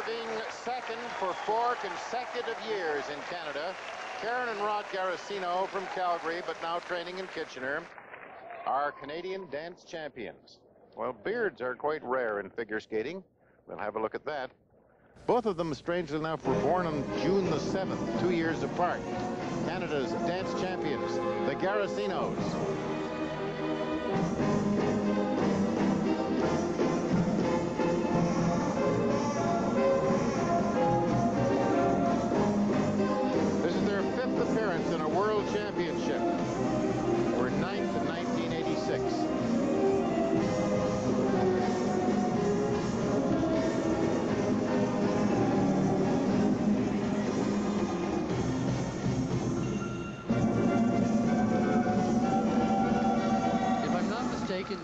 serving second for 4 consecutive years in Canada. Karyn and Rod Garossino from Calgary, but now training in Kitchener, are Canadian dance champions. Well, beards are quite rare in figure skating. We'll have a look at that. Both of them, strangely enough, were born on June the 7th, 2 years apart. Canada's dance champions, the Garossinos. This is their 5th appearance in a world championship. They were 9th in 1986.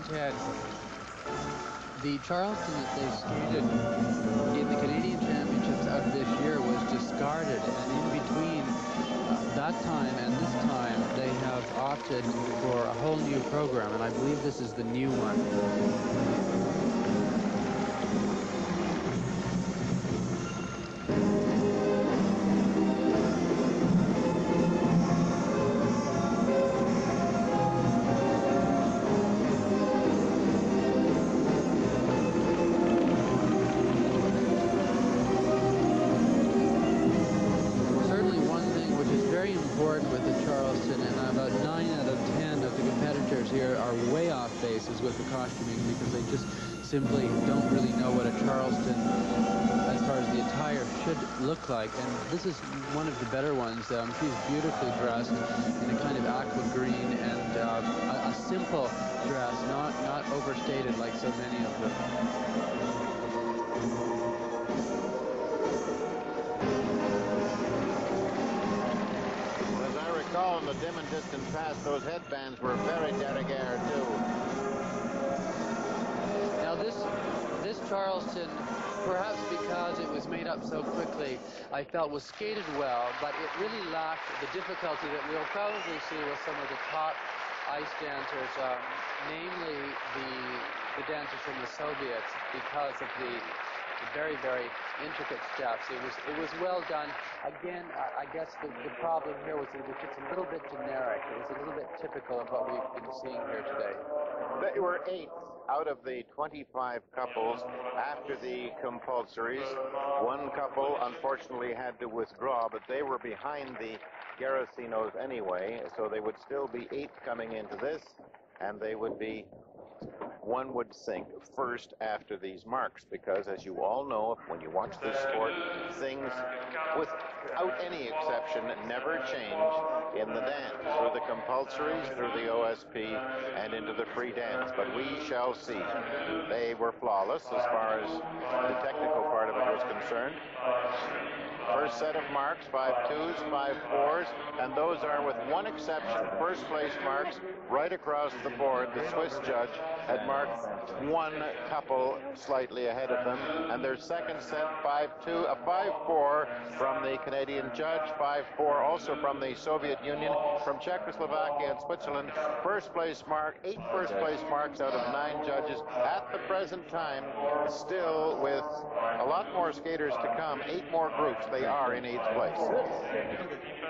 Ted, the Charleston that they skated in the Canadian Championships of this year was discarded, and in between that time and this time they have opted for a whole new program, and I believe this is the new one. With the Charleston, and about 9 out of 10 of the competitors here are way off bases with the costuming because they just simply don't really know what a Charleston, as far as the attire, should look like. And this is one of the better ones. She's beautifully dressed in a kind of aqua green and a simple dress, not overstated like so many of them. In the dim and distant past, those headbands were very de rigueur too. Now this Charleston, perhaps because it was made up so quickly, I felt was skated well, but it really lacked the difficulty that we'll probably see with some of the top ice dancers, namely the dancers from the Soviets, because of the very, very intricate steps. It was well done. Again, I guess the problem here was that it was just a little bit generic. It was a little bit typical of what we've been seeing here today. They were 8th out of the 25 couples after the compulsories. One couple unfortunately had to withdraw, but they were behind the Garossinos anyway, so they would still be 8th coming into this, and they would be, one would think, first after these marks, because as you all know, when you watch this sport, things, without any exception, never change in the dance, through the compulsories, through the OSP, and into the free dance. But we shall see. They were flawless as far as the technical part of it was concerned. First set of marks, 5 2s, 5 4s, and those are, with one exception, first place marks right across the board. The Swiss judge had marked one couple slightly ahead of them, and their second set, 5 2, a 5 4 from the Canadian judge, 5 4 also from the Soviet Union, from Czechoslovakia and Switzerland. First place mark, 8 first place marks out of 9 judges at the present time, still with a lot more skaters to come, 8 more groups. They are in 8th place.